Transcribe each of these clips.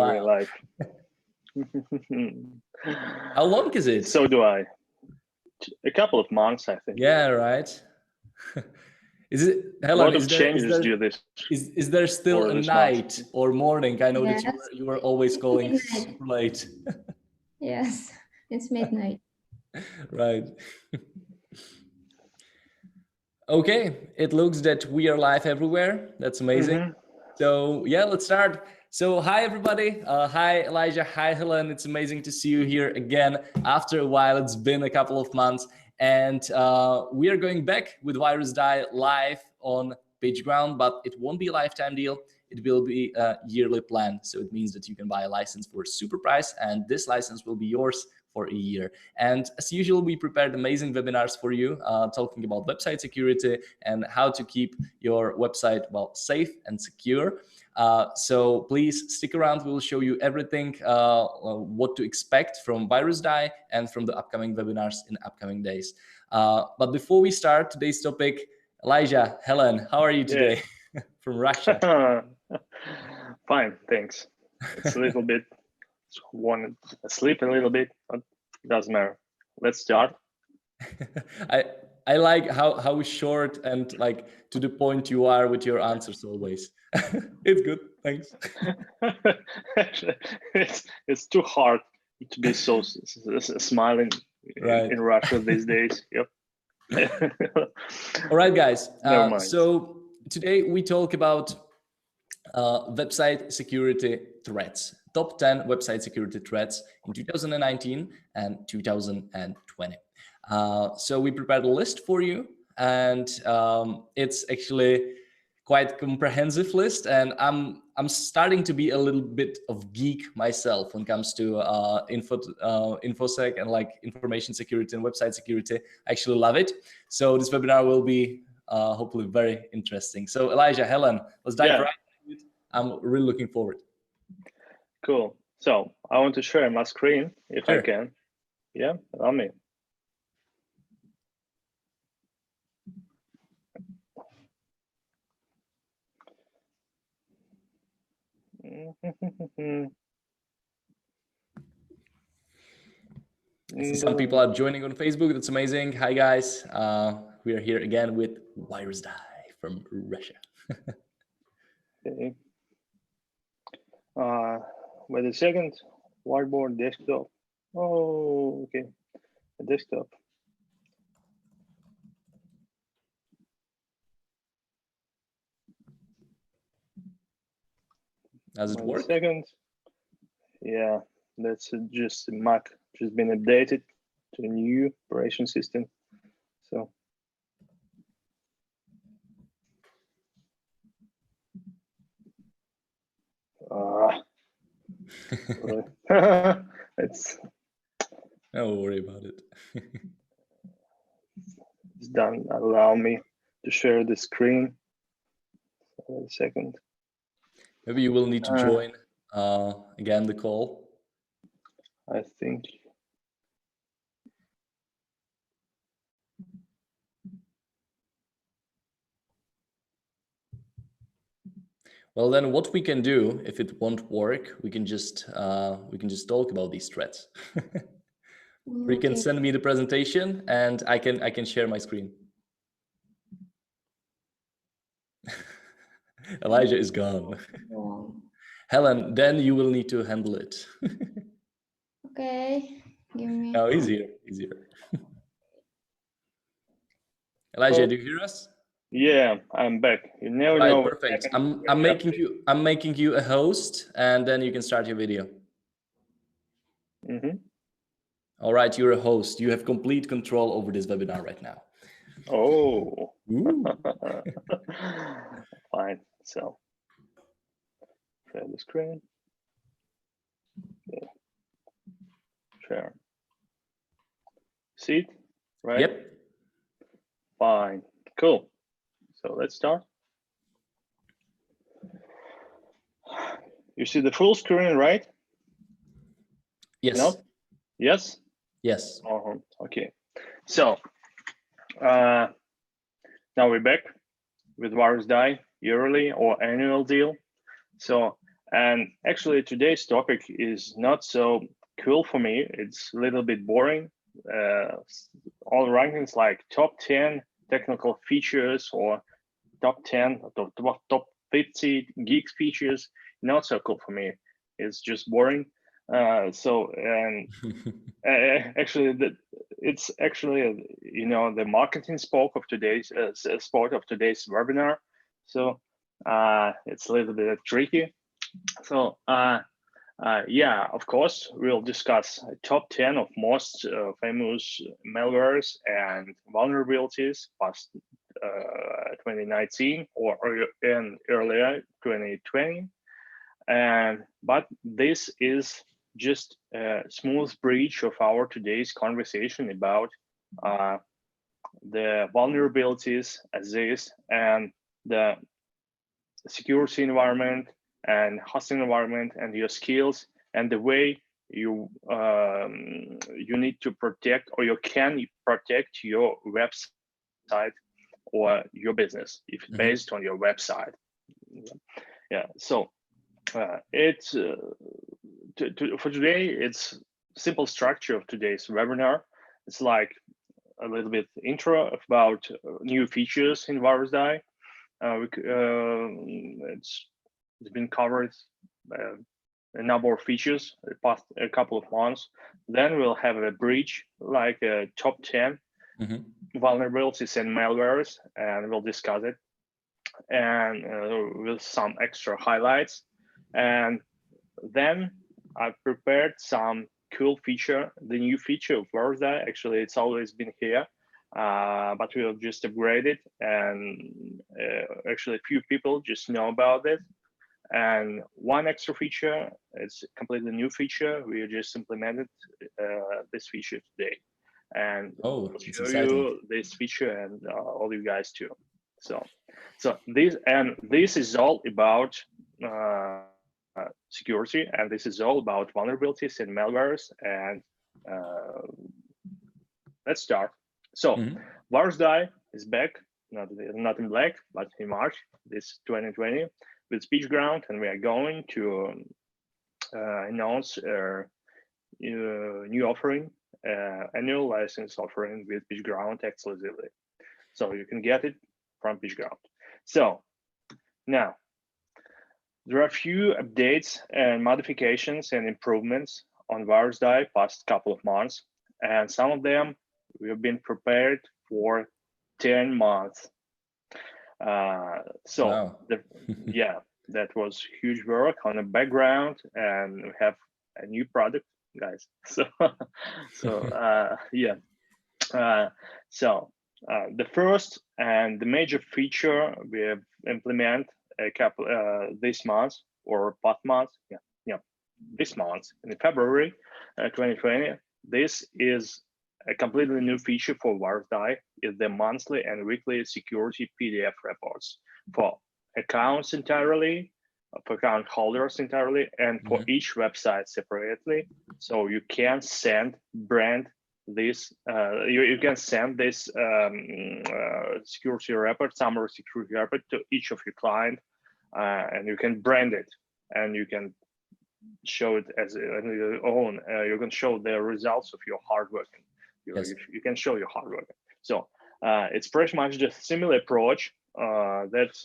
real life. How long is it? So do I. A couple of months, I think. Yeah, right. Is it, Helen? A lot of changes due this. Is there still a night or morning? I know that you were always calling super late. Yes, it's midnight. Right. Okay, it looks that we are live everywhere. That's amazing. So yeah, let's start. So hi everybody. Hi Elijah. Hi Helen. It's amazing to see you here again after a while. It's been a couple of months, and we are going back with Virusdie live on PitchGround, but it won't be a lifetime deal. It will be a yearly plan. So it means that you can buy a license for a super price, and this license will be yours for a year. And as usual, we prepared amazing webinars for you, talking about website security and how to keep your website, well, safe and secure. So please stick around. We'll show you everything, what to expect from Virusdie and from the upcoming webinars in upcoming days. But before we start today's topic, Elijah, Helen, how are you today? Yeah. From Russia? Fine, thanks. It's a little bit, wanted to sleep a little bit, but it doesn't matter. Let's start. I like how short and like to the point you are with your answers always. It's good, thanks. It's too hard to be so smiling in Russia these days. Yep. All right, guys. So today we talk about website security threats. Top 10 website security threats in 2019 and 2020. So we prepared a list for you, and it's actually quite a comprehensive list. And I'm starting to be a little bit of geek myself when it comes to infosec and like information security and website security. I actually love it. So this webinar will be hopefully very interesting. So Elijah, Helen, let's dive right into it. I'm really looking forward. Cool. So I want to share my screen if I can. Yeah, allow me. I see some people are joining on Facebook. That's amazing. Hi guys. We are here again with Virusdie from Russia. Okay. Wait a second. Whiteboard, desktop. Oh, okay. A desktop. Does it work? Second. Yeah, that's just a Mac. Just been updated to a new operation system. So. It's. Don't worry about it. It's done. Allow me to share the screen. Wait a second. Maybe you will need to join again the call. I think. Well, then what we can do if it won't work, we can just talk about these threats. Or you can send me the presentation and I can share my screen. Elijah is gone. Helen, then you will need to handle it. Okay, give me. No, easier. Elijah, do you hear us? Yeah, I'm back. You never know. Perfect. I'm making you a host, and then you can start your video. All right, you're a host. You have complete control over this webinar right now. Oh. Fine. So share the screen. Yeah. Share. See it? Right? Yep. Fine. Cool. So let's start. You see the full screen, right? Yes. No? Yes? Yes. Okay. So now we're back with Virusdie yearly or annual deal. So And actually, today's topic is not so cool for me. It's a little bit boring. All rankings like top 10 technical features or top 10 or top 50 geeks features, not so cool for me. It's just boring. Actually, it's actually the marketing sport of today's webinar. So it's a little bit tricky. So yeah, of course, we'll discuss top 10 of most famous malwares and vulnerabilities past 2019 or earlier 2020. But this is just a smooth bridge of our today's conversation about the vulnerabilities as is and the security environment and hosting environment and your skills and the way you need to protect or you can protect your website or your business if it's based on your website. Yeah, so it's for today, it's simple structure of today's webinar. It's like a little bit intro about new features in Virusdie. It's been covered a number of features the past a couple of months. Then we'll have a bridge like a top 10 vulnerabilities and malwares, and we'll discuss it and with some extra highlights. And then I've prepared some cool feature, the new feature of Virusdie. Actually, it's always been here, but we'll just upgrade it. And actually, a few people just know about it. And one extra feature, it's a completely new feature. We just implemented this feature today. And I'll show you this feature and all you guys too. So this is all about security, and this is all about vulnerabilities and malwares. And let's start. So Virusdie is back, not in black, but in March this 2020 with PitchGround, and we are going to announce a new offering, annual license offering with PitchGround exclusively. So you can get it from PitchGround. So now there are a few updates and modifications and improvements on Virusdie past couple of months, and some of them we have been prepared for 10 months. Yeah, that was huge work on the background, and we have a new product, guys. The first and the major feature we have implemented a couple this month or past month, this month in February 2020. This is a completely new feature for Virusdie, is the monthly and weekly security PDF reports for accounts entirely, for account holders entirely, and for each website separately. So you can send this you can send this security report, summary security report to each of your clients, and you can brand it, and you can show it as your own. You can show the results of your hard work. You can show your hard work. So it's pretty much the similar approach. That's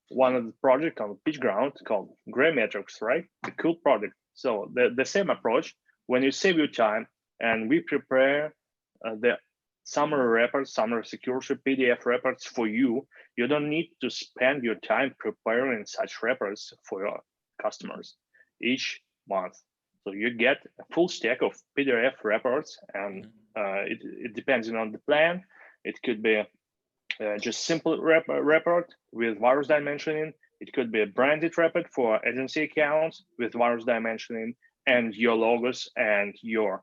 one of the projects on PitchGround called Gray Metrics, right? The cool project. So the same approach. When you save your time and we prepare the summary reports, summary security PDF reports for you, you don't need to spend your time preparing such reports for your customers each month. So you get a full stack of PDF reports, and it depends on the plan. It could be just simple report with Virusdie mentioning. It could be a branded report for agency accounts with Virusdie mentioning and your logos and your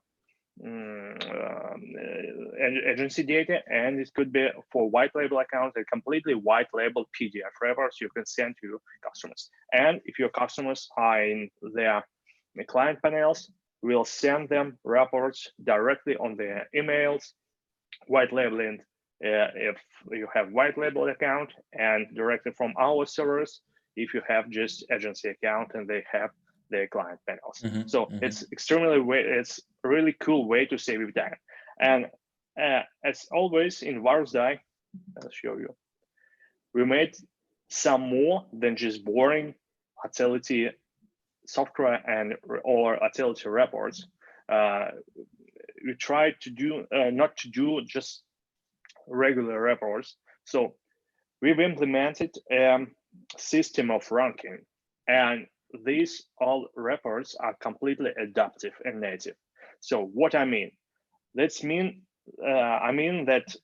agency data. And it could be for white label accounts, a completely white label PDF reports you can send to your customers. And if your customers are in their client panels, we'll send them reports directly on their emails, white labeling if you have white label account, and directly from our servers, if you have just agency account and they have their client panels. Mm-hmm. So Mm-hmm. it's a really cool way to save your time. And as always in Virusdie, I'll show you, we made some more than just boring utility software or utility reports. We tried to do not to do just regular reports. So we've implemented a system of ranking, and these all reports are completely adaptive and native. So what I mean, I mean that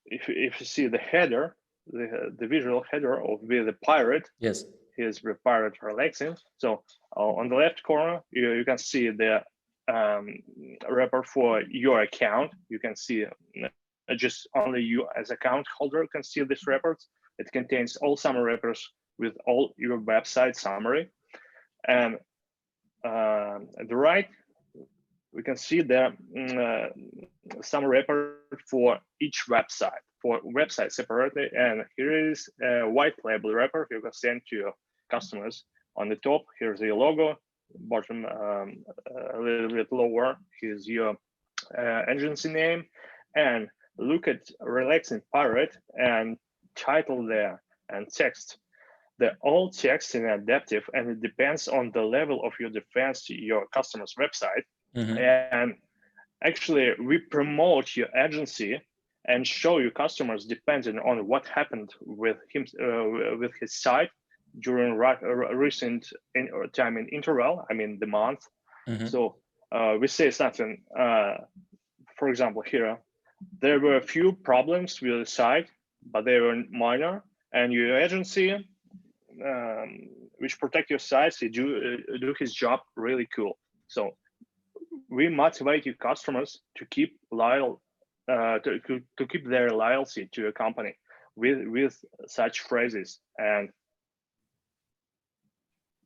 if you see the header, the visual header of with the pirate, Yes, here's the pirate relaxing. So on the left corner, you can see the report for your account. You can see just only you as account holder can see this report. It contains all summary reports with all your website summary. And at the right, we can see the summary report for each website, separately. And here is a white label report you can send to your customers. On the top, here's the logo. Bottom, a little bit lower, here's your agency name. And look at Relaxing Pirate and title there and text. They're all text and adaptive, and it depends on the level of your defense to your customer's website. mm-hmm. And actually, we promote your agency and show your customers depending on what happened with him, with his site during recent time in interval. I mean the month. Mm-hmm. So we say something. For example, here there were a few problems with the site, but they were minor, and your agency, which protect your sites, do his job really cool. So we motivate your customers to keep loyal, to keep their loyalty to your company with such phrases. And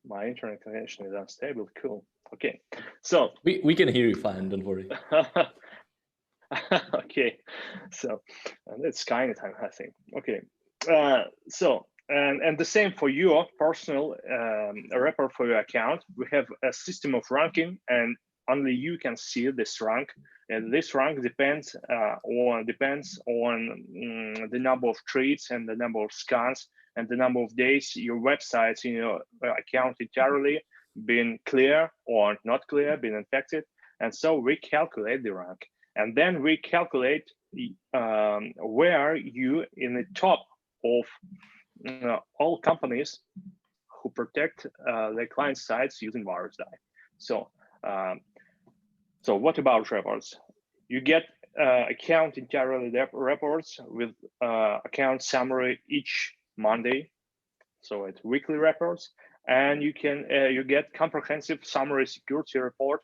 my internet connection is unstable. Cool. Okay, so We can hear you fine. Don't worry. okay, so it's kind of time, I think. Okay, so and the same for your personal report for your account. We have a system of ranking, and only you can see this rank. And this rank depends on the number of trades and the number of scans and the number of days your websites in your account entirely been clear or not clear, been infected. And so we calculate the rank. And then we calculate where you in the top of all companies who protect their client sites using Virusdie. So, so what about reports? You get account entirely reports with account summary each Monday. So it's weekly reports, and you get comprehensive summary security report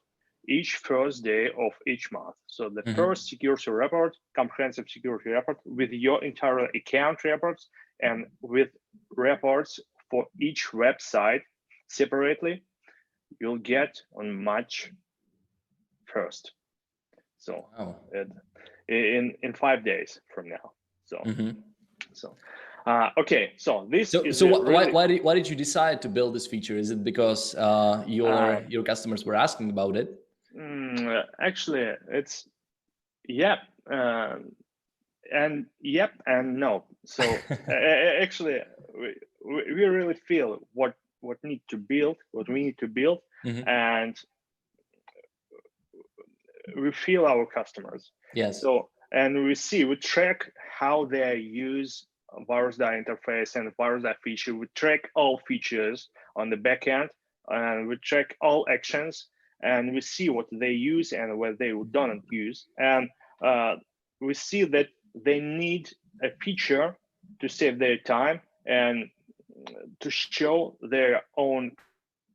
each first day of each month. So the first security report, comprehensive security report with your entire account reports and with reports for each website separately, you'll get on March 1st. So wow. in 5 days from now. So so okay, so this is so really... why did you decide to build this feature? Is it because your customers were asking about it? Actually, it's yep and no. So actually, we really feel what we need to build, and we feel our customers. Yes. So and we track how they use Virusdie interface and Virusdie feature. We track all features on the backend, and we track all actions, and we see what they use and what they don't use. And we see that they need a feature to save their time and to show their own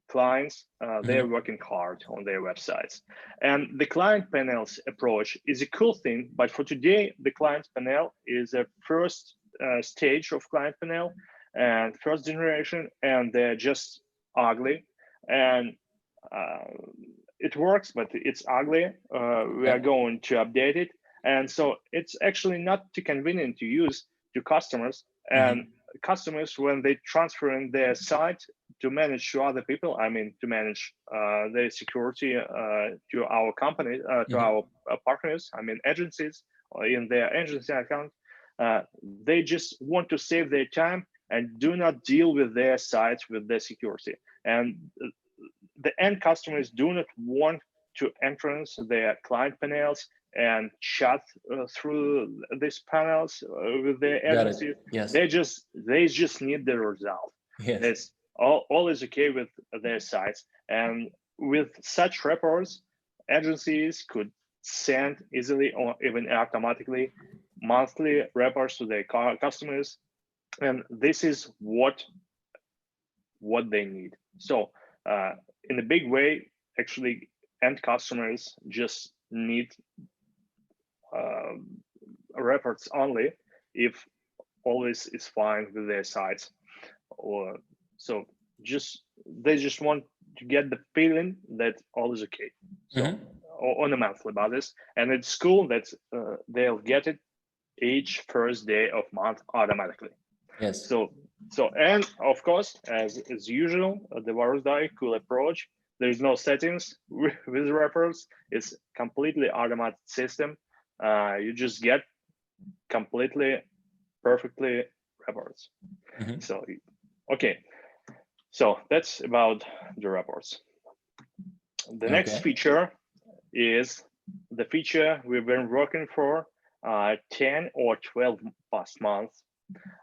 clients they're working hard on their websites. And the client panels approach is a cool thing, but for today, the client panel is a first stage of client panel and first generation, and they're just ugly. And it works, but it's ugly. We are going to update it. And so it's actually not too convenient to use to customers. And customers, when they transfer in their site to manage to other people, I mean, to manage their security to our company, to our partners, I mean, agencies, or in their agency account, they just want to save their time and do not deal with their sites, with their security. And the end customers do not want to entrance their client panels and chat through these panels with their agency. Yes. They just need the result. Yes. It's all is okay with their sites. And with such reports, agencies could send easily or even automatically monthly reports to their customers. And this is what they need. So in a big way, actually, end customers just need reports only if always is fine with their sites. Or so they just want to get the feeling that all is okay. So on a monthly basis, and it's cool that they'll get it each first day of month automatically. Yes. So and of course, as usual, the Virusdie cool approach. There's no settings with reports. It's completely automated system. You just get completely, perfectly reports. So, okay. So that's about the reports. The next feature is the feature we've been working for 10 or 12 past months.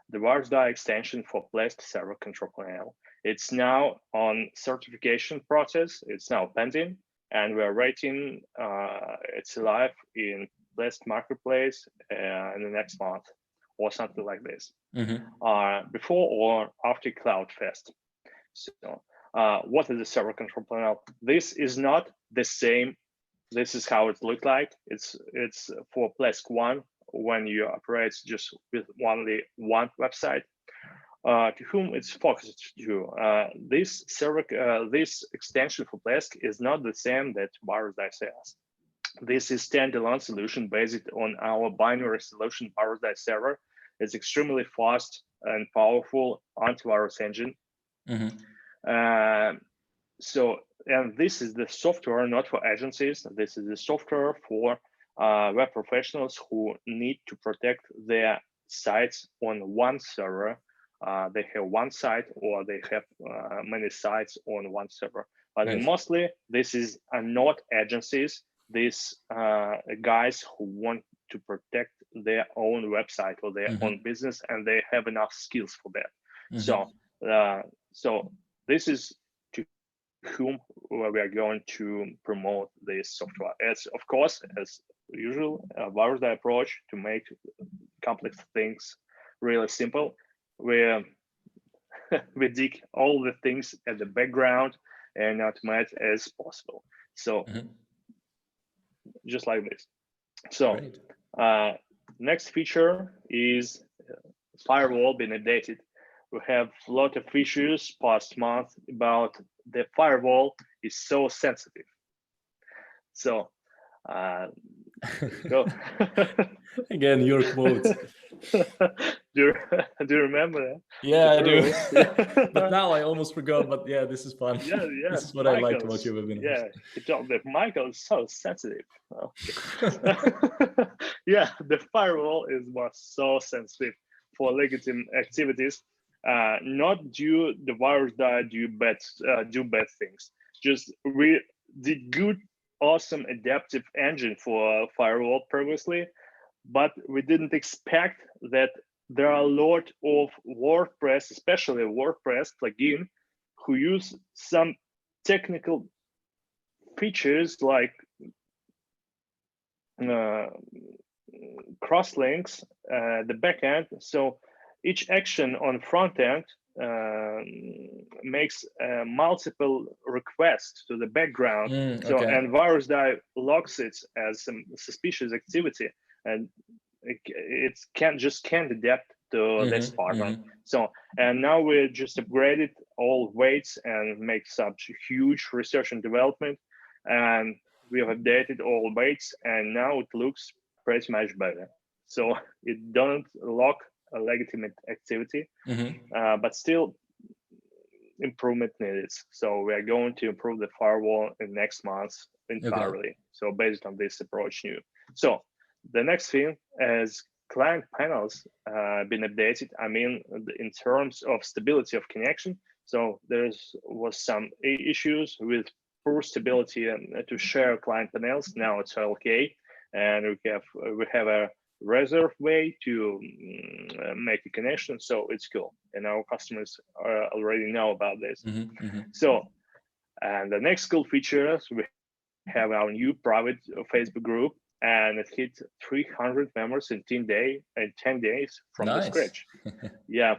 The Virusdie extension for Plesk server control panel. It's now on certification process. It's now pending, and we're waiting. It's live in Plesk marketplace in the next month or something like this. Before or after CloudFest. So, what is the server control panel? This is not the same. This is how it looked like. It's for Plesk 1 when you operate just with only one website. To whom it's focused to. This extension for Plesk is not the same that Virusdie says. This is standalone solution based on our binary solution Virusdie server. It's extremely fast and powerful antivirus engine. And this is the software not for agencies. This is the software for web professionals who need to protect their sites on one server. They have one site or they have many sites on one server. But mostly this is not agencies. These guys who want to protect their own website or their own business, and they have enough skills for that. So this is to whom we are going to promote this software. As of course, as usual, Virusdie approach to make complex things really simple. We dig all the things at the background and automate as possible. So just like this. So next feature is firewall being updated. We have a lot of issues past month about the firewall is so sensitive. So go. Again, your quotes. Do you remember that? Yeah, I do. But now I almost forgot. But yeah, this is fun. Yeah. This is what I liked about your webinars. Yeah, he told that Michael is so sensitive. Okay. Yeah, the firewall was so sensitive for legitimate activities. Not due the Virusdie do bad things. Just we did good, awesome adaptive engine for firewall previously, but we didn't expect that there are a lot of WordPress, especially WordPress plugin, who use some technical features like crosslinks, the backend. So each action on front end makes multiple requests to the background. So and Virusdie logs it as some suspicious activity, and it can't adapt to this pattern. So and now we just upgraded all weights and make such huge research and development, and we have updated all weights, and now it looks pretty much better. So it don't lock a legitimate activity, Mm-hmm. but still improvement needed. So we are going to improve the firewall in next month entirely. So based on this approach new. So the next thing is client panels been updated. I mean, in terms of stability of connection. So was some issues with poor stability and to share client panels. Now it's okay, and we have a reserve way to make a connection, so it's cool, and our customers already know about this. Mm-hmm. Mm-hmm. So, and the next cool features, we have our new private Facebook group, and it hit 300 members in 10 days from the scratch. Yeah,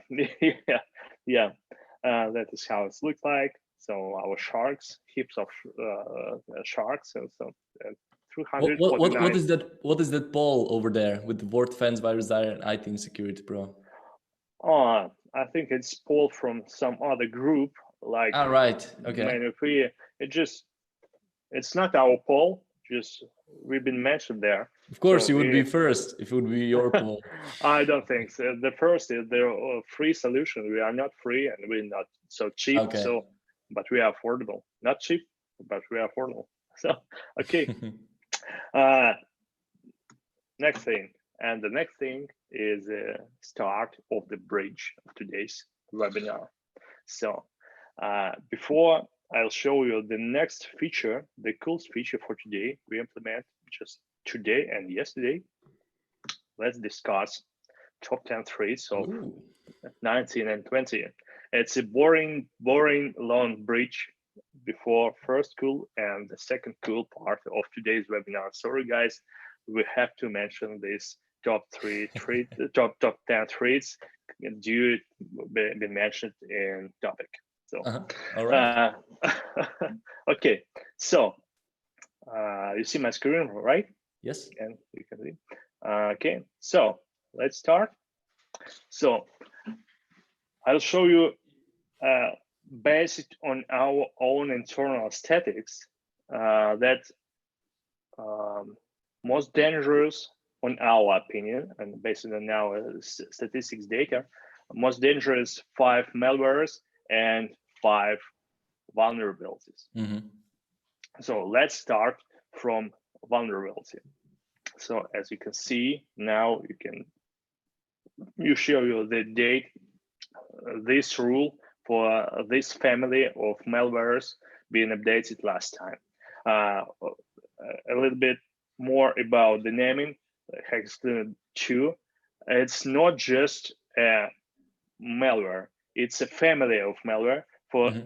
yeah. That is how it looks like. So our sharks, heaps of sharks, and so 349. What is that? What is that poll over there with the word fans, Virusdie, and IT Insecurity Pro? Oh, I think it's pulled from some other group, like. Ah, right. Okay. It's not our poll. Just we've been mentioned there. Of course, you would be first if it would be your poll. I don't think so. The first is the free solution. We are not free and we're not so cheap. Okay. So, but we are affordable. Not cheap, but we are affordable. So, okay. Next thing, and the next thing is the start of the bridge of today's webinar. So, before I'll show you the next feature, the coolest feature for today we implement just today and yesterday. Let's discuss top 10 threads of 19 and 20. It's a boring, long bridge before first cool and the second cool part of today's webinar. Sorry, guys, we have to mention this top 10 threads due be mentioned in topic. So, all right. Okay. So, you see my screen, right? Yes. And you can see. Okay. So let's start. So I'll show you based on our own internal statistics that most dangerous, on our opinion, and based on our statistics data, most dangerous 5 malwares and 5 vulnerabilities. Mm-hmm. So let's start from vulnerability. So as you can see now, you show you the date, this rule for this family of malwares being updated last time. A little bit more about the naming, Hexclinic 2. It's not just a malware, it's a family of malware.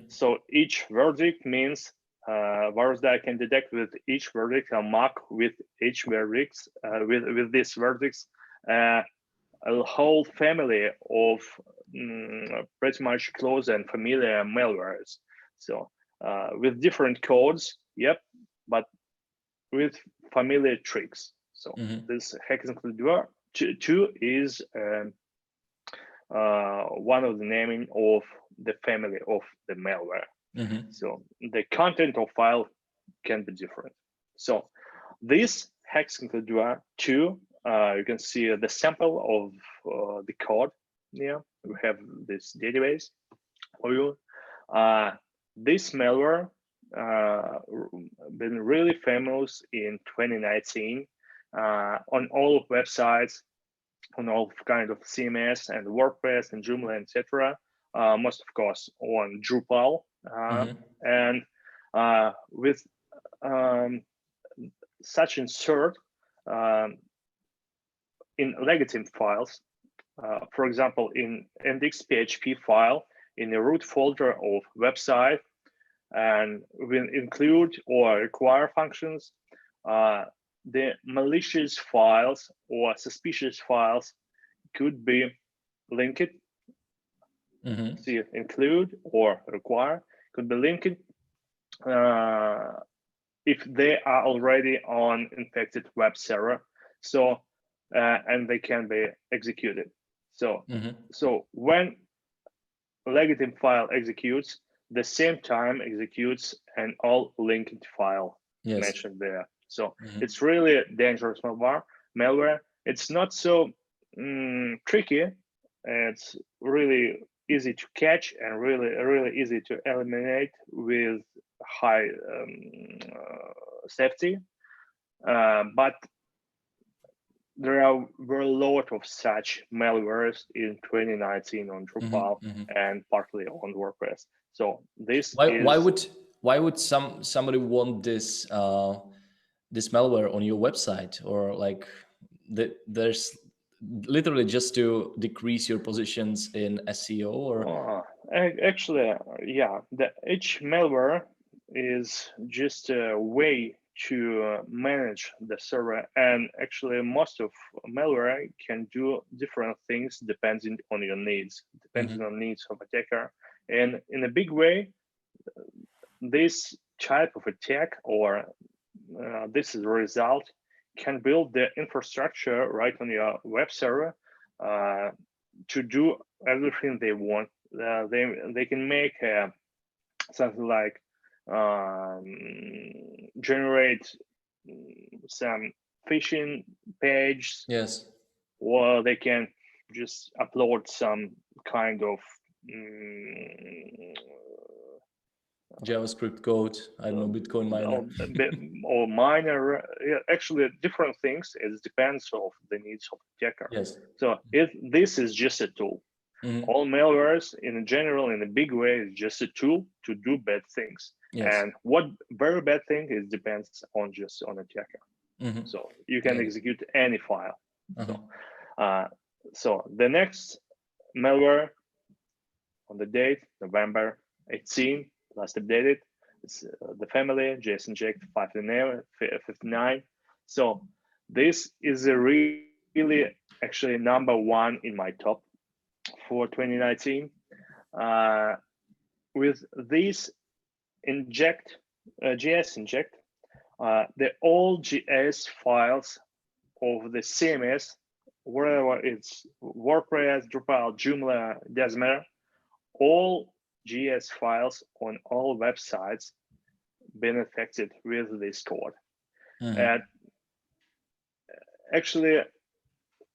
So each verdict means Virusdie can detect with each verdict a mark with each verdicts with these verdicts a whole family of pretty much close and familiar malwares. So with different codes, yep, but with familiar tricks. So this Hexclinic 2 is one of the naming of the family of the malware. So the content of file can be different. So this Hexclinic 2, you can see the sample of the code. Yeah, we have this database for you. This malware been really famous in 2019 on all websites, on all kind of CMS and WordPress and Joomla, etc. Most of course on Drupal, and with such insert in legitimate files, for example, in index.php file in the root folder of website, and will include or require functions. The malicious files or suspicious files could be linked. See, include or require could be linked if they are already on infected web server. So and they can be executed. So so when legitimate file executes, the same time executes an all linked file mentioned there. So it's really dangerous malware. It's not so tricky It's really easy to catch and really easy to eliminate with high safety. But there were a lot of such malwares in 2019 on Drupal and partly on WordPress. So this why would somebody want this this malware on your website, or like there's literally just to decrease your positions in SEO, or actually, yeah, each malware is just a way to manage the server, and actually most of malware can do different things depending on your needs, depending on needs of attacker. And in a big way, this type of attack, or this is a result, can build the infrastructure right on your web server to do everything they want. They can make something like generate some phishing page. Yes. Or they can just upload some kind of JavaScript code, I don't know, Bitcoin miner. or miner, actually different things. It depends on the needs of the attacker. Yes. So if this is just a tool, all malwares in general, in a big way, is just a tool to do bad things. Yes. And what very bad thing is depends on just on attacker. So you can execute any file. So the next malware on the date, November 18, last updated, it's the family JS Inject 59. So this is a really actually number one in my top for 2019. With this inject, JS Inject, the all JS files of the CMS, wherever it's WordPress, Drupal, Joomla, doesn't matter, all JS files on all websites been affected with this code. And actually,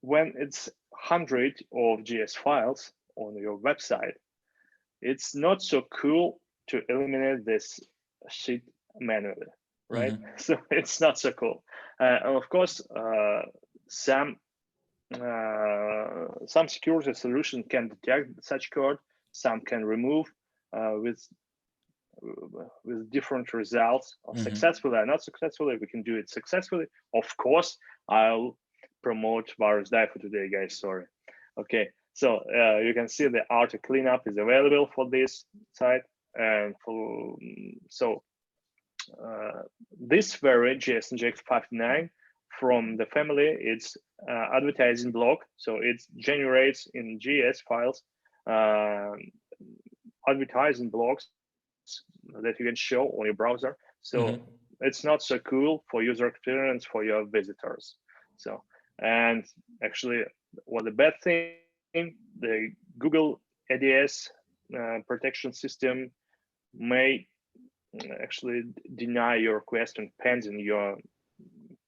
when it's 100 of JS files on your website, it's not so cool to eliminate this shit manually, right? So it's not so cool. And of course, some security solution can detect such code, some can remove with different results, successfully or not successfully. We can do it successfully. Of course, I'll promote Virusdie for today, guys. Sorry. Okay, so you can see the auto cleanup is available for this site, and this very JS Inject 59 from the family, it's advertising block, so it generates in JS files advertising blocks that you can show on your browser. So it's not so cool for user experience for your visitors. So, and actually, what the bad thing, the Google ADS protection system may actually deny your request and pending your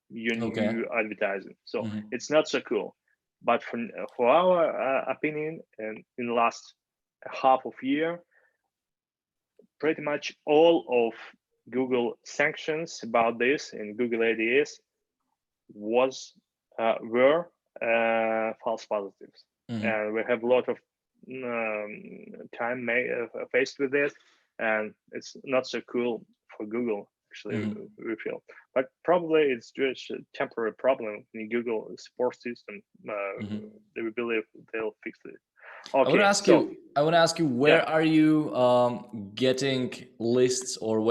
new advertising. So it's not so cool. But for our opinion, and in the last half of year, pretty much all of Google sanctions about this in Google ADS were false positives, and we have a lot of time faced with this, and it's not so cool for Google. Actually, we feel, but probably it's just a temporary problem in Google support system. We believe they'll fix it. Okay, I want to ask you, where are you getting lists, or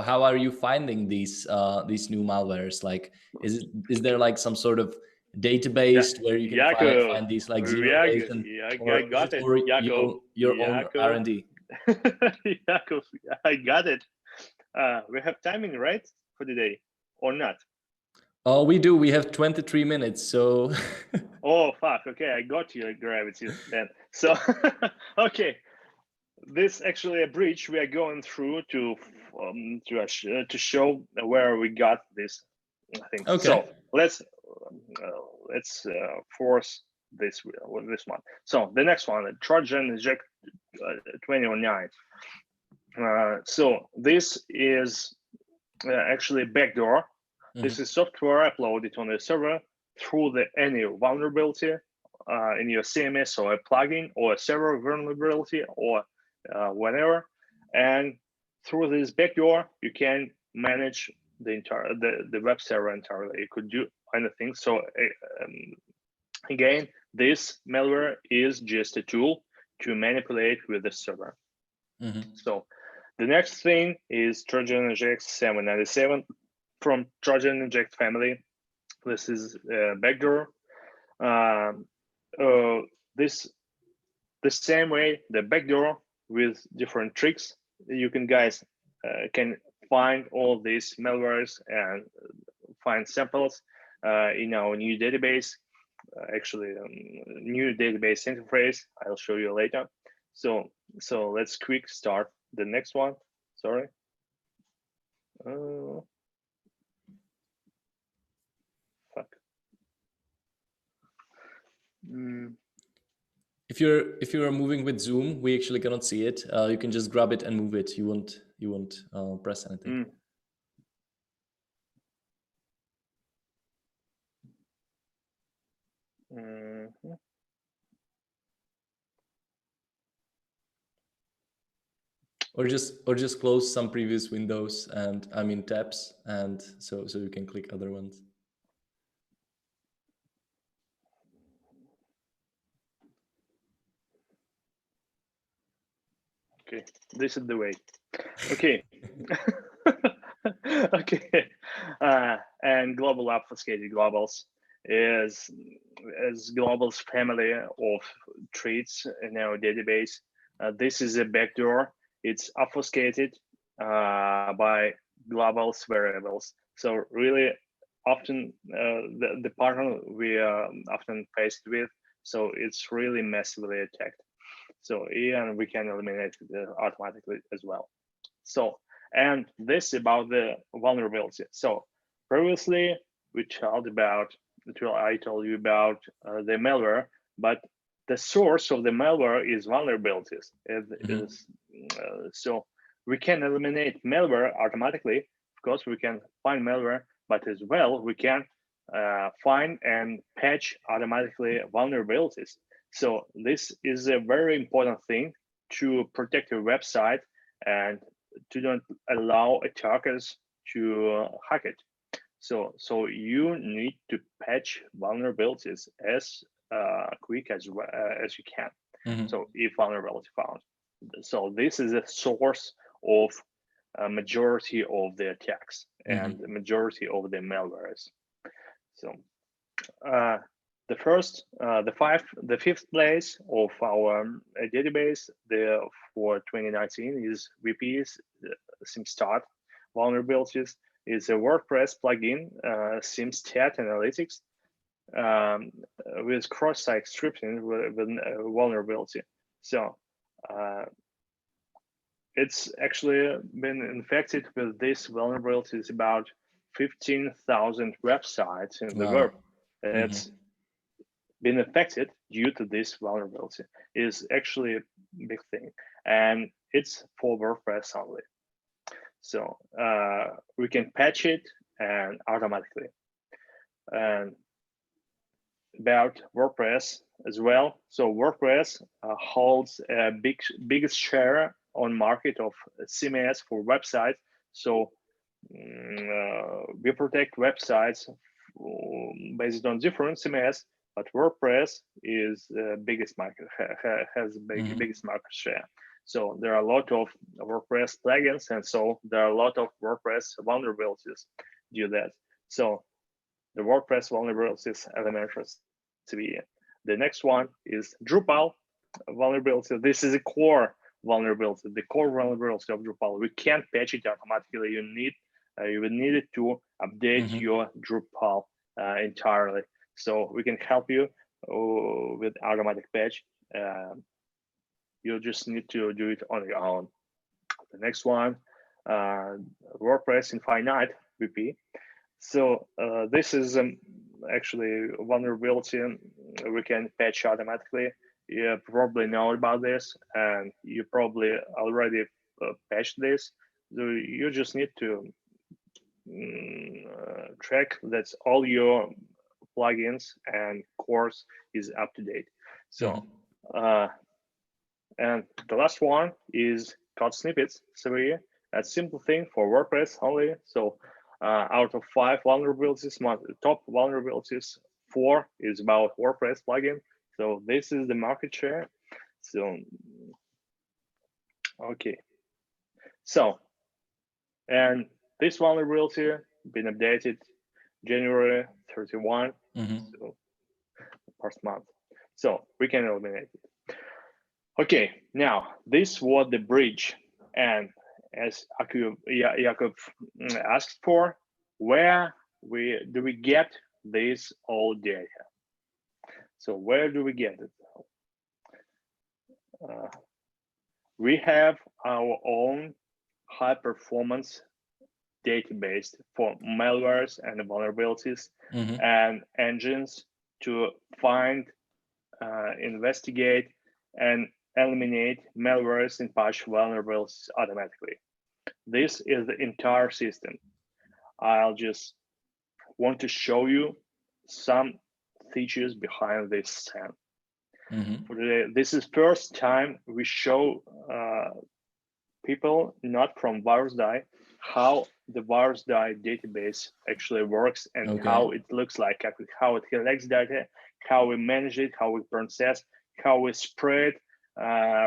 how are you finding these new malwares? Like, is there like some sort of database where you can find these like zero days, I got it. Or your own R&D? Yakov, I got it. We have timing, right, for the day, or not? Oh, we do. We have 23 minutes, so. Oh, fuck. Okay, I got you, Gravity, then. So, okay. This actually a bridge we are going through to show where we got this thing. Okay. So let's force this one. So the next one, Trojan Inject 2009. So this is actually a backdoor. This is software uploaded on the server through any vulnerability in your CMS or a plugin or a server vulnerability or whatever. And through this backdoor, you can manage the entire the web server entirely. You could do anything. So again, this malware is just a tool to manipulate with the server. So the next thing is Trojan Inject 797 from Trojan Inject family. This is backdoor. This the same way, the backdoor with different tricks. You guys can find all these malwares and find samples in our new database. Actually, new database interface. I'll show you later. So let's quick start the next one. Sorry. Fuck. If you're moving with Zoom, we actually cannot see it. You can just grab it and move it. You won't press anything. Or just close some previous windows and tabs, and so you can click other ones. Okay, this is the way. Okay. Okay. And global obfuscated globals is global's family of traits in our database. This is a backdoor. It's obfuscated by global's variables. So really often the pattern we are often faced with. So it's really massively attacked. So and we can eliminate it automatically as well. So, and this about the vulnerability. So previously I told you about the malware, but the source of the malware is vulnerabilities. So we can eliminate malware automatically. Of course, we can find malware, but as well we can find and patch automatically vulnerabilities. So this is a very important thing to protect your website and to don't allow attackers to hack it. So you need to patch vulnerabilities as quick as you can. So if vulnerability found. So this is a source of a majority of the attacks and the majority of the malwares. So the fifth place of our database for 2019 is VP's SimStat vulnerabilities. Is a WordPress plugin, SimStat Analytics, with cross-site scripting with vulnerability. So it's actually been infected with this vulnerabilities about 15,000 websites in the world. It's been affected due to this vulnerability. Is actually a big thing, and it's for WordPress only. So we can patch it and automatically. And about WordPress as well. So WordPress holds a biggest share on market of CMS for websites. So we protect websites based on different CMS, but WordPress is the biggest market, has the biggest market share. So there are a lot of WordPress plugins, and so there are a lot of WordPress vulnerabilities due to that. So the WordPress vulnerabilities elementary severe. The next one is Drupal vulnerability. This is a core vulnerability, the core vulnerability of Drupal. We can't patch it automatically. You will need it to update your Drupal entirely. So we can help you with automatic patch. You just need to do it on your own. The next one, WordPress Infinite VP. So this is actually vulnerability we can patch automatically. You probably know about this, and you probably already patched this. So you just need to track that all your plugins and course is up to date. So, and the last one is code snippets. So a simple thing for WordPress only. So out of 5 vulnerabilities, top vulnerabilities, 4 is about WordPress plugin. So this is the market share. So, okay. So, and this vulnerability been updated January 31, so first month. So we can eliminate it. Okay, now this was the bridge. And as Jakub asked for, where do we get this old data? So where do we get it? We have our own high performance database for malwares and vulnerabilities and engines to find, investigate, and eliminate malwares and patch vulnerabilities automatically. This is the entire system. I'll just want to show you some features behind this scene. For today, this is first time we show people not from Virusdie how the Virusdie database actually works and how it looks like, how it collects data, how we manage it, how we process, how we spread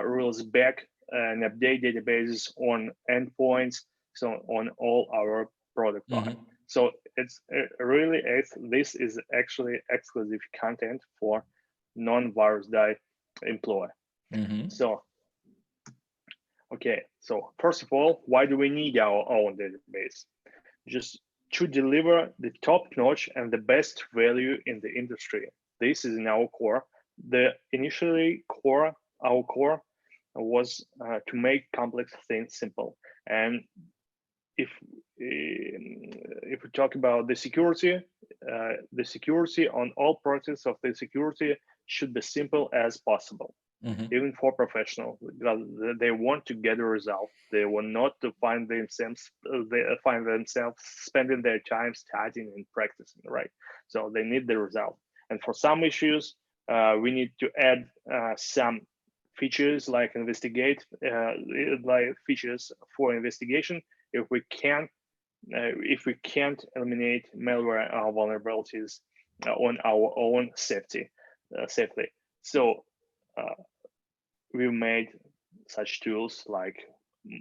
rules back and update databases on endpoints, so on all our product line. So this is actually exclusive content for non-Virusdie employee. So, okay, so first of all, why do we need our own database? Just to deliver the top-notch and the best value in the industry. This is in our core. Our core was to make complex things simple. And if we talk about the security on all processes of the security should be simple as possible, even for professionals. They want to get a result. They want not to find themselves spending their time studying and practicing, right? So they need the result. And for some issues, we need to add some features like investigate, like features for investigation. If we can't eliminate malware vulnerabilities on our own safely. So we made such tools like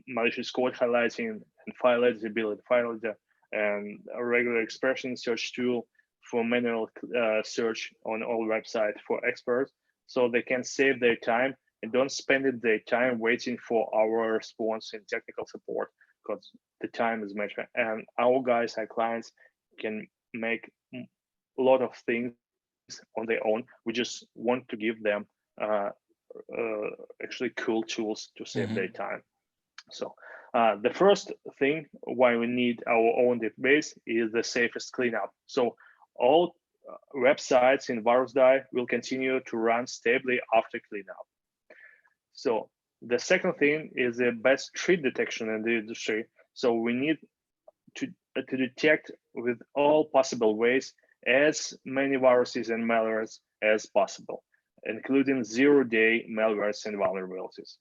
malicious code highlighting and file editability, file editor, and a regular expression search tool for manual search on all websites for experts, so they can save their time and don't spend their time waiting for our response in technical support, because the time is measured. And our guys, our clients, can make a lot of things on their own. We just want to give them actually cool tools to save their time. So the first thing why we need our own database is the safest cleanup. So all websites in Virusdie will continue to run stably after cleanup. So the second thing is the best threat detection in the industry. So we need to detect with all possible ways as many viruses and malwares as possible, including zero-day malwares and vulnerabilities.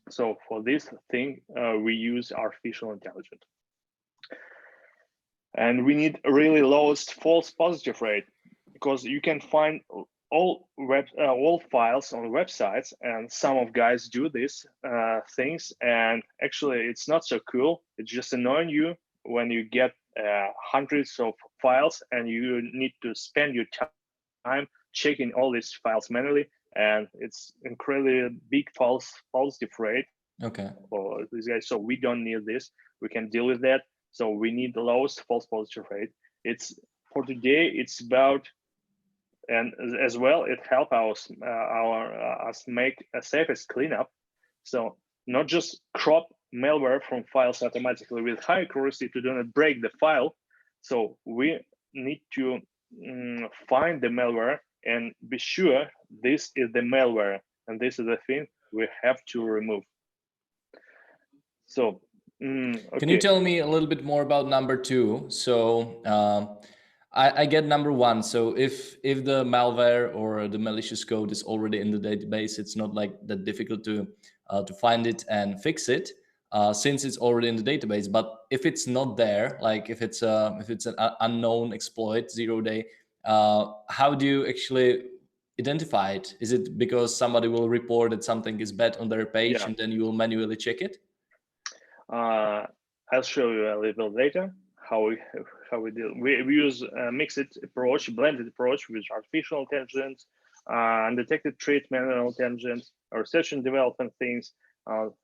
So for this thing, we use artificial intelligence. And we need a really lowest false positive rate, because you can find all files on websites, and some of guys do these things, and actually it's not so cool. It's just annoying you when you get hundreds of files and you need to spend your time checking all these files manually, and it's incredibly big false positive rate for these guys. So we don't need this. We can deal with that. So we need the lowest false positive rate. It's for today. It's about, and as well, it helps us make a safest cleanup. So not just crop malware from files automatically with high accuracy to do not break the file. So we need to find the malware and be sure this is the malware and this is the thing we have to remove. So, okay. Can you tell me a little bit more about number two? So I get number one. So if the malware or the malicious code is already in the database, it's not like that difficult to find it and fix it, since it's already in the database. But if it's not there, like if it's an unknown exploit, 0-day, how do you actually identify it? Is it because somebody will report that something is bad on their page, and then you will manually check it? I'll show you a little later how we deal. We use a mixed approach, blended approach with artificial intelligence, undetected threat, manual intelligence, research and development things,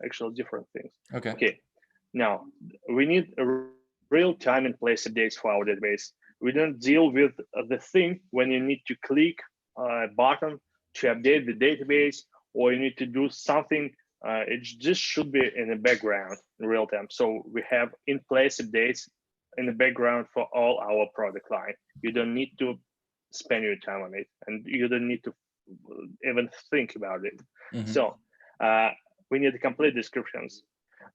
actual different things. Okay. Now we need a real time and place updates for our database. We don't deal with the thing when you need to click a button to update the database, or you need to do something. It just should be in the background in real time. So we have in-place updates in the background for all our product line. You don't need to spend your time on it, and you don't need to even think about it. So we need complete descriptions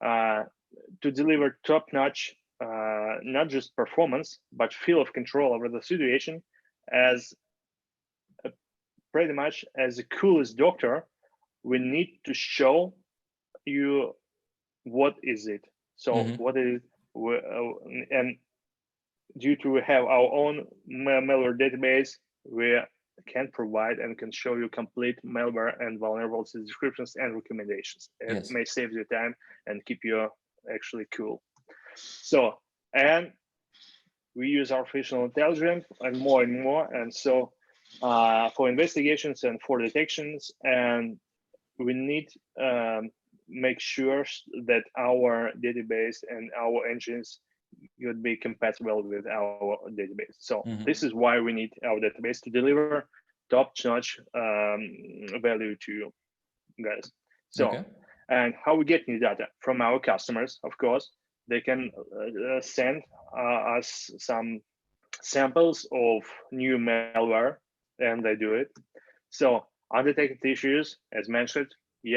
to deliver top-notch, not just performance, but feel of control over the situation, as pretty much as the coolest doctor. We need to show you what is it. So what is it? And due to have our own malware database, we can provide and can show you complete malware and vulnerabilities descriptions and recommendations. It may save you time and keep you actually cool. So, and we use artificial intelligence and more. And so for investigations and for detections, and we need make sure that our database and our engines would be compatible with our database. So this is why we need our database to deliver top-notch value to you guys. So, and how we get new data from our customers, of course. They can send us some samples of new malware, and they do it. So undetected issues, as mentioned, we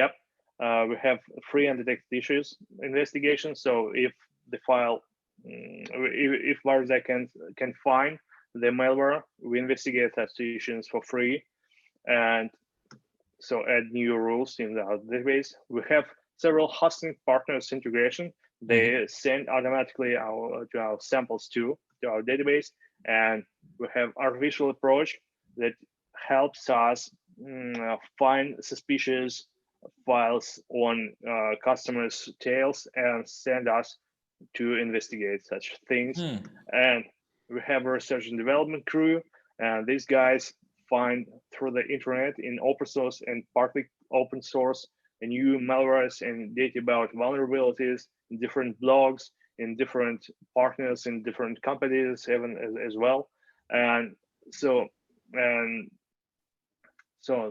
have free undetected issues investigation. So if the file, if Virusdie can find the malware, we investigate such issues for free, and so add new rules in the database. We have several hosting partners integration. They send automatically to our samples to our database, and we have artificial approach that helps us find suspicious files on customers' tails and send us to investigate such things. And we have a research and development crew, and these guys find through the internet in open source and partly open source new malwares and data about vulnerabilities in different blogs, in different partners, in different companies even as well. And so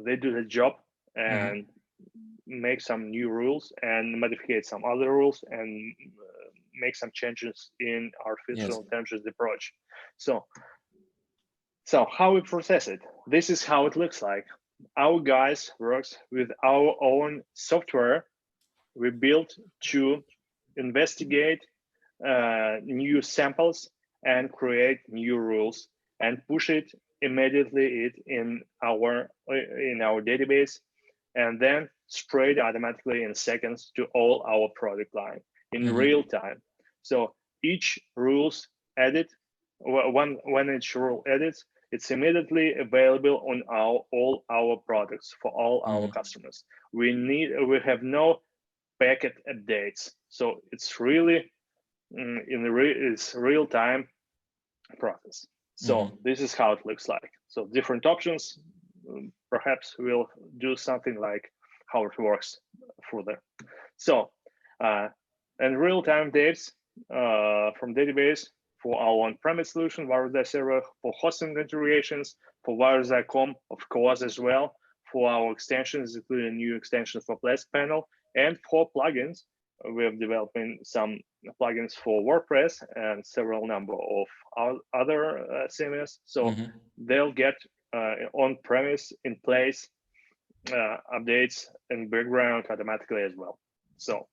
they do the job and make some new rules and modify some other rules and make some changes in artificial intelligence approach. So how we process it? This is how it looks like. Our guys works with our own software we built to investigate new samples and create new rules and push it immediately in our database, and then spread automatically in seconds to all our product line in real time. So each rules edit, when each rule edits, it's immediately available on all our products for all our customers. We have no packet updates, so it's really it's real time process. So this is how it looks like. So different options. Perhaps we'll do something like how it works further. So and real time dates from database for our on-premise solution, Virusdie server, for hosting integrations, for Virusdie.com, of course, as well, for our extensions, including new extension for Blast Panel, and for plugins we have developing some plugins for WordPress and several number of other CMS. So they'll get on-premise in place updates in background automatically as well. So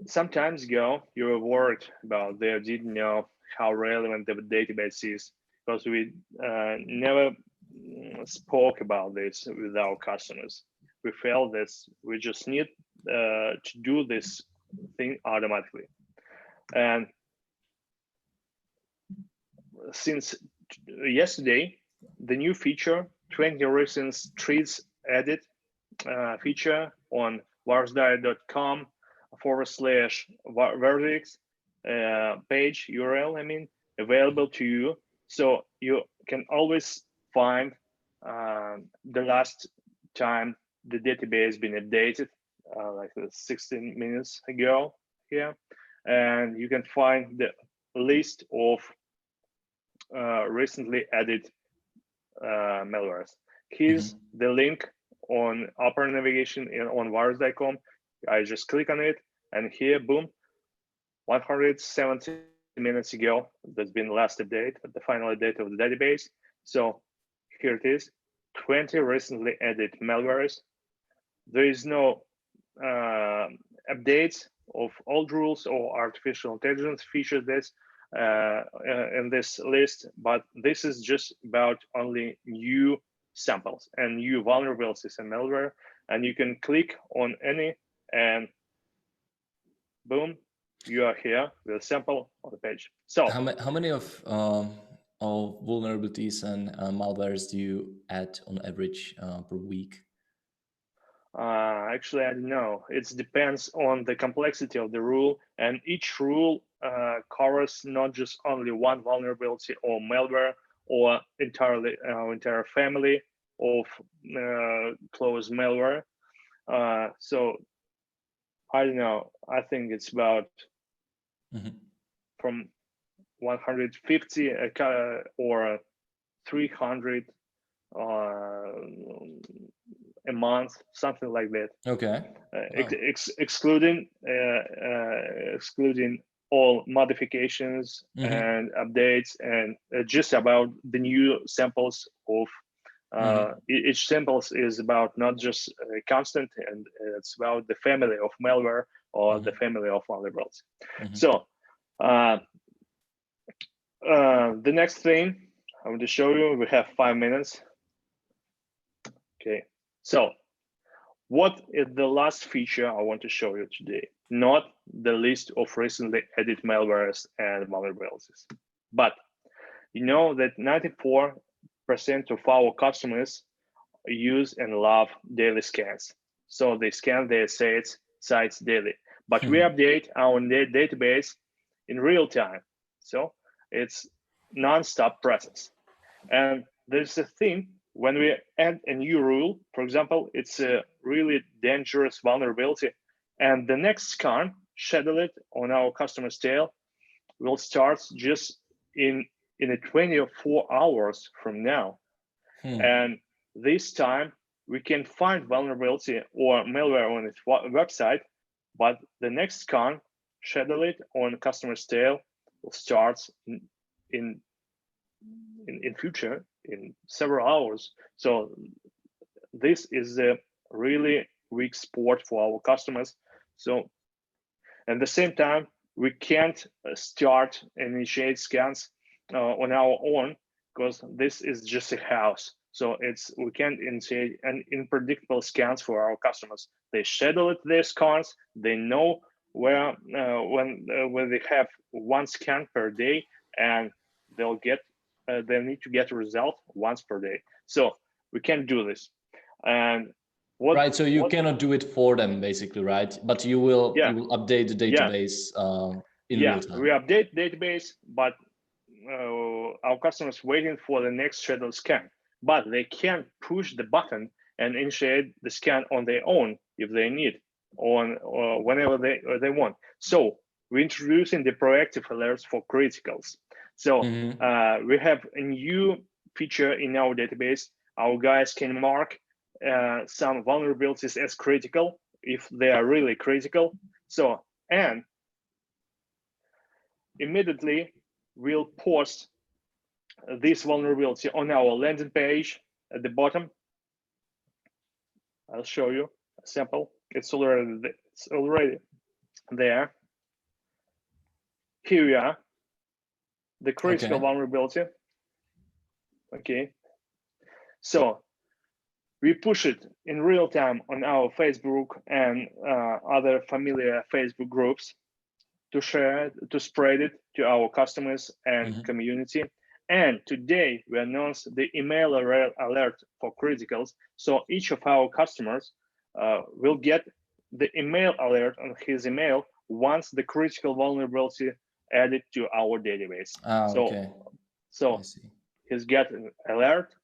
sometimes ago, you were worried about they didn't know how relevant the database is, because we never spoke about this with our customers. We felt that we just need to do this thing automatically. And since yesterday, the new feature, 20 recent treats added feature on virusdie.com/verdicts page URL, available to you. So you can always find the last time the database been updated, like 16 minutes ago here, and you can find the list of recently added malwares. Here's the link on upper navigation on virus.com. I just click on it, and here, boom, 170 minutes ago, there's been last update, the final update of the database. So here it is, 20 recently added malwares. There is no updates of old rules or artificial intelligence features in this list, but this is just about only new samples and new vulnerabilities and malware. And you can click on any, and boom, you are here with a sample on the page. So how many of vulnerabilities and malwares do you add on average per week? Actually, I don't know. It depends on the complexity of the rule, and each rule covers not just only one vulnerability or malware or entire family of closed malware. So I don't know. I think it's about from 150 or 300 a month, something like that. Okay. Wow. Excluding all modifications and updates, and just about the new samples of each samples is about not just constant, and it's about the family of malware or the family of vulnerabilities. So the next thing I want to show you, we have 5 minutes. Okay, so what is the last feature I want to show you today? Not the list of recently added malwares and vulnerabilities, but you know that 94% of our customers use and love daily scans. So they scan their sites daily, but we update our database in real time. So it's non-stop process. And there's a thing, when we add a new rule, for example, it's a really dangerous vulnerability, and the next scan, schedule it on our customer's tail, will start just in a 24 hours from now. And this time we can find vulnerability or malware on its website, but the next scan, schedule it on customer's tail, will start in future in several hours. So this is a really weak spot for our customers. So at the same time, we can't start and initiate scans on our own, because this is just a house. So we can't initiate an unpredictable scans for our customers. They schedule their scans. They know where when they have one scan per day, and they'll get they need to get a result once per day. So we can't do this. And right, so you cannot do it for them, basically, right? But you will update the database in real time. We update database, but our customers waiting for the next scheduled scan, but they can push the button and initiate the scan on their own if they need, or whenever they want. So we're introducing the proactive alerts for criticals. So we have a new feature in our database. Our guys can mark some vulnerabilities as critical if they are really critical. So, and immediately we'll post this vulnerability on our landing page at the bottom. I'll show you a sample. It's already there. Here we are, the critical vulnerability. Okay, so we push it in real time on our Facebook and other familiar Facebook groups to share it, to spread it to our customers and community. And today we announced the email alert for criticals. So each of our customers will get the email alert on his email once the critical vulnerability added to our database. So he's got an alert.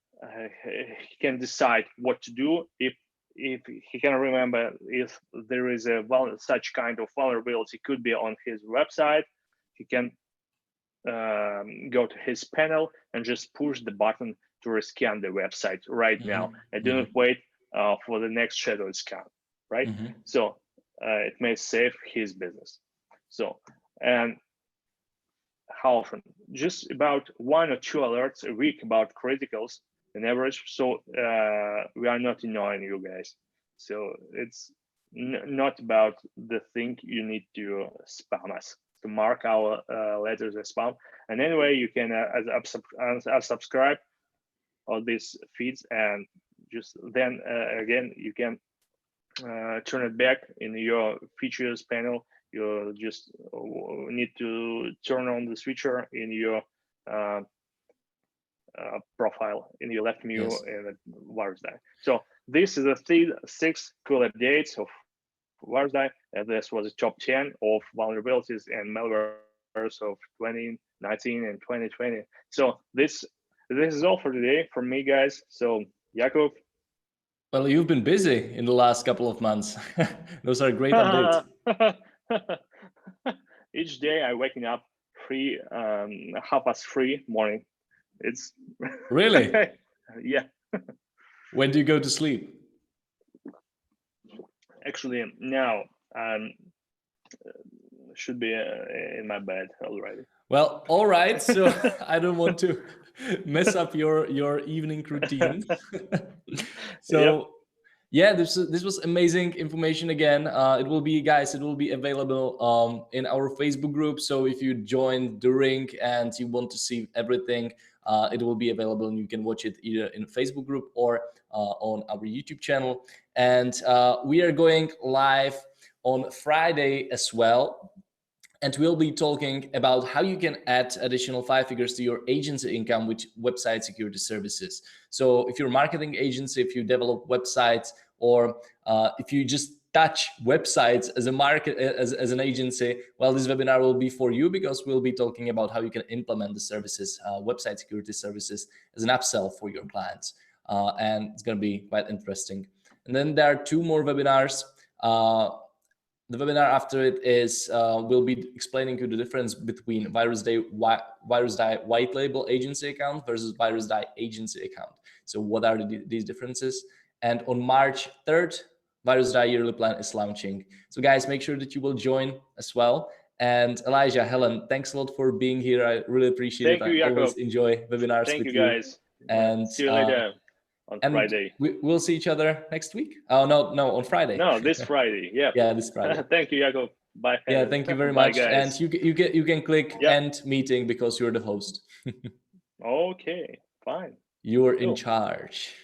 He can decide what to do if he can remember if there is a such kind of vulnerability could be on his website. He can go to his panel and just push the button to rescan the website right now and do not wait for the next shadow scan, right? So it may save his business. So, and how often? Just about 1 or 2 alerts a week about criticals on average. So we are not annoying you guys. So it's not about the thing you need to spam us, to mark our letters as spam. And anyway, you can subscribe all these feeds, and just then again you can turn it back in your features panel. You just need to turn on the switcher in your profile in your left menu in Virusdie. So this is the 6 cool updates of Virusdie, and this was the top 10 of vulnerabilities and malwares of 2019 and 2020. So this is all for today from me, guys. So Jakub. Well, you've been busy in the last couple of months. Those are great updates. Each day I waking up 3:30 morning. It's really yeah. When do you go to sleep? Actually, now should be in my bed already. Well, all right. So I don't want to mess up your evening routine. So yeah, this was amazing information again. It will be, guys, it will be available in our Facebook group. So if you join during and you want to see everything, it will be available, and you can watch it either in Facebook group or on our YouTube channel. And we are going live on Friday as well. And we'll be talking about how you can add additional 5 figures to your agency income with website security services. So if you're a marketing agency, if you develop websites, or if you just touch websites as as an agency, well, this webinar will be for you, because we'll be talking about how you can implement the services, website security services, as an upsell for your clients. And it's going to be quite interesting. And then there are 2 more webinars. The webinar after it is we'll be explaining you the difference between Virusdie white label agency account versus Virusdie agency account. So what are these differences? And on March 3rd, Virusdie yearly plan is launching. So guys, make sure that you will join as well. And Elijah, Helen, thanks a lot for being here. I really appreciate it. Thank you, I always enjoy webinars Thank with you, guys. And see you later. On Friday. We'll see each other next week. Oh, no, on Friday. No, this Friday. Yeah. Yeah, this Friday. Thank you, Jakub. Bye. Yeah, thank you very Bye, much. guys. And you can click end meeting because you're the host. Okay, fine. You're in charge.